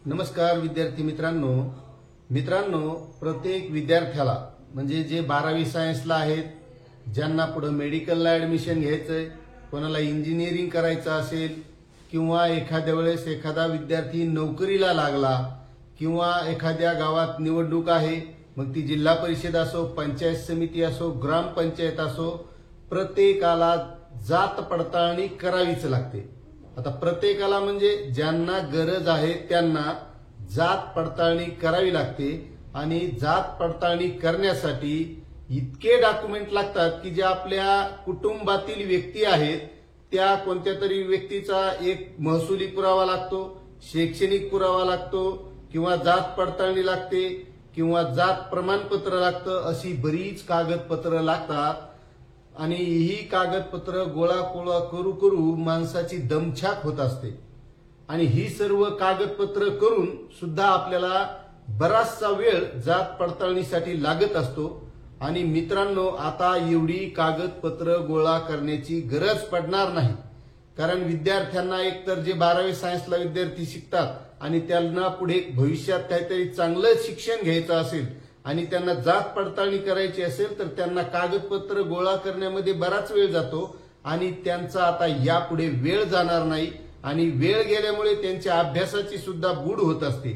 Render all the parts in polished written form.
नमस्कार विद्यार्थी मित्रांनो प्रत्येक विद्यार्थ्याला म्हणजे जे 12वी सायन्सला आहेत, ज्यांना पुढे मेडिकलला ऍडमिशन घ्यायचंय, कोणाला इंजिनिअरिंग करायचं असेल किंवा एखाद्या वेळेस एखादा विद्यार्थी नोकरीला लागला किंवा एखाद्या गावात निवडणूक आहे, मग ती जिल्हा परिषद असो, पंचायत समिती असो, ग्रामपंचायत असो, प्रत्येकाला जात पडताळणी करावीच लागते। आता प्रत्येकाला म्हणजे ज्यांना गरज आहे त्यांना जात पडताळणी करावी लागते आणि जात पडताळणी करण्यासाठी इतके डॉक्युमेंट लागतात की जे आपल्या कुटुंबातील व्यक्ती आहेत त्या कोणत्या तरी व्यक्तीचा एक महसुली पुरावा लागतो, शैक्षणिक पुरावा लागतो किंवा जात पडताळणी लागते किंवा जात प्रमाणपत्र लागतं, अशी बरीच कागदपत्र लागतात आणि ही कागदपत्र गोळा करू माणसाची दमछाक होत असते आणि ही सर्व कागदपत्र करून सुद्धा आपल्याला बराचसा वेळ जात पडताळणीसाठी लागत असतो। आणि मित्रांनो, आता एवढी कागदपत्र गोळा करण्याची गरज पडणार नाही, कारण विद्यार्थ्यांना एकतर जे 12वी सायन्सला विद्यार्थी शिकतात आणि त्यांना पुढे भविष्यात काहीतरी चांगलं शिक्षण घ्यायचं असेल आणि त्यांना जात पडताळणी करायची असेल तर त्यांना कागदपत्र गोळा करण्यामध्ये बराच वेळ जातो आणि त्यांचा आता यापुढे वेळ जाणार नाही आणि वेळ गेल्यामुळे त्यांच्या अभ्यासाची सुद्धा बूड होत असते।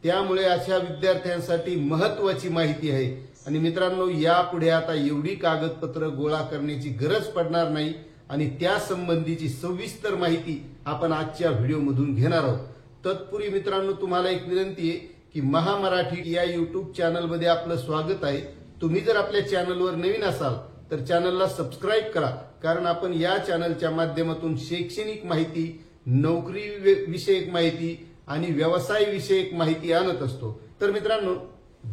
त्यामुळे अशा विद्यार्थ्यांसाठी महत्वाची माहिती आहे आणि मित्रांनो, यापुढे आता एवढी कागदपत्र गोळा करण्याची गरज पडणार नाही आणि त्या संबंधीची सविस्तर माहिती आपण आजच्या व्हिडिओमधून घेणार आहोत। तत्पूर्वी मित्रांनो, तुम्हाला एक विनंती आहे की महामराठी या युट्यूब चॅनलमध्ये आपलं स्वागत आहे। तुम्ही जर आपल्या चॅनलवर नवीन असाल तर चॅनलला सबस्क्राईब करा, कारण आपण या चॅनलच्या माध्यमातून शैक्षणिक माहिती, नोकरी विषयक माहिती आणि व्यवसाय विषयक माहिती आणत असतो। तर मित्रांनो,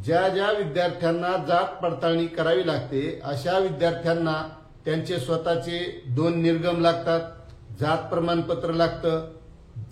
ज्या विद्यार्थ्यांना जात पडताळणी करावी लागते अशा विद्यार्थ्यांना त्यांचे स्वतःचे 2 निर्गम लागतात, जात प्रमाणपत्र लागतं,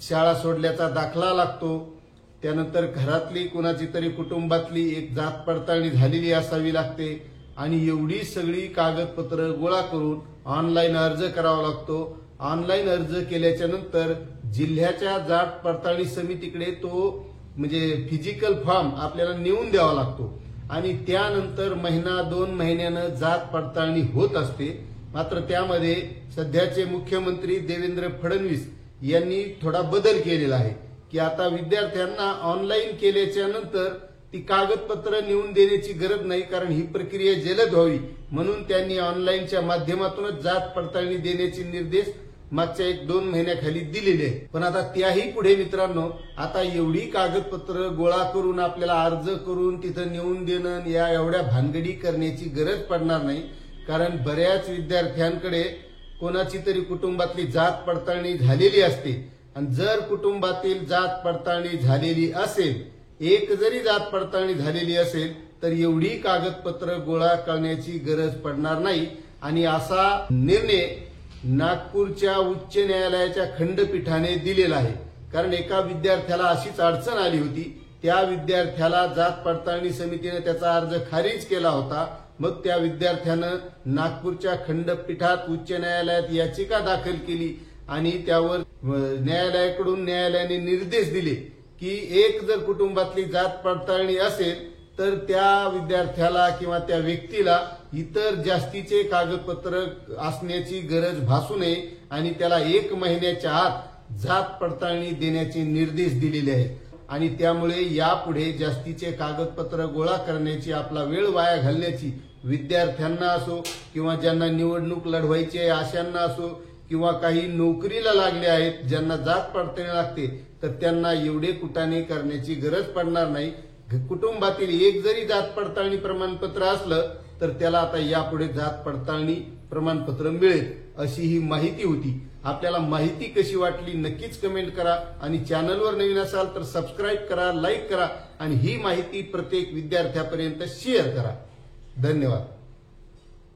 शाळा सोडल्याचा दाखला लागतो, त्यानंतर घरातली कुणाची तरी कुटुंबातली एक जात पडताळणी झालेली असावी लागते आणि एवढी सगळी कागदपत्र गोळा करून ऑनलाईन अर्ज करावा लागतो। ऑनलाईन अर्ज केल्याच्या नंतर जिल्ह्याच्या जात पडताळणी समितीकडे तो म्हणजे फिजिकल फॉर्म आपल्याला नेऊन द्यावा लागतो आणि त्यानंतर 1-2 महिन्यानं जात पडताळणी होत असते। मात्र त्यामध्ये सध्याचे मुख्यमंत्री देवेंद्र फडणवीस यांनी थोडा बदल केलेला आहे की आता विद्यार्थ्यांना ऑनलाईन केल्याच्या नंतर ती कागदपत्र नेऊन देण्याची गरज नाही, कारण ही प्रक्रिया जलद व्हावी म्हणून त्यांनी ऑनलाईनच्या माध्यमातूनच जात पडताळणी देण्याचे निर्देश मागच्या 1-2 महिन्याखाली दिलेले आहेत। पण आता त्याही पुढे मित्रांनो, आता एवढी कागदपत्र गोळा करून आपल्याला अर्ज करून तिथं नेऊन देणं या एवढ्या भानगडी करण्याची गरज पडणार नाही, कारण बऱ्याच विद्यार्थ्यांकडे कोणाची तरी कुटुंबातली जात पडताळणी झालेली असते आणि जर कुटुंबातील जात पडताळणी झालेली असेल, एक जरी जात पडताळणी झालेली असेल तर एवढी कागदपत्र गोळा करण्याची गरज पडणार नाही आणि असा निर्णय नागपूरच्या उच्च न्यायालयाच्या खंडपीठाने दिलेला आहे। कारण एका विद्यार्थ्याला अशीच अडचण आली होती, त्या विद्यार्थ्याला जात पडताळणी समितीने त्याचा अर्ज खारिज केला होता, मग त्या विद्यार्थ्यानं नागपूरच्या खंडपीठात उच्च न्यायालयात याचिका दाखल केली आणि त्यावर न्यायालयाने निर्देश दिले की एक जर कुटुंबातली जात पडताळणी असेल तर त्या विद्यार्थ्याला किंवा त्या व्यक्तीला इतर जास्तीचे कागदपत्र असण्याची गरज भासू नये आणि त्याला 1 महिन्याच्या आत जात पडताळणी देण्याचे निर्देश दिलेले आहेत आणि त्यामुळे यापुढे जास्तीचे कागदपत्र गोळा करण्याची, आपला वेळ वाया घालण्याची, विद्यार्थ्यांना असो किंवा ज्यांना निवडणूक लढवायची आहे अशांना असो किंवा काही नोकरीला लागले आहेत ज्यांना जात पडताळणी लागते तर त्यांना एवढे कुटाणे करण्याची गरज पडणार नाही। कुटुंबातील एक जरी जात पडताळणी प्रमाणपत्र असलं तर त्याला आता यापुढे जात पडताळणी प्रमाणपत्र मिळेल, अशी ही माहिती होती। आपल्याला माहिती कशी वाटली नक्कीच कमेंट करा आणि चॅनलवर नवीन असाल तर सबस्क्राईब करा, लाईक करा आणि ही माहिती प्रत्येक विद्यार्थ्यापर्यंत शेअर करा। धन्यवाद।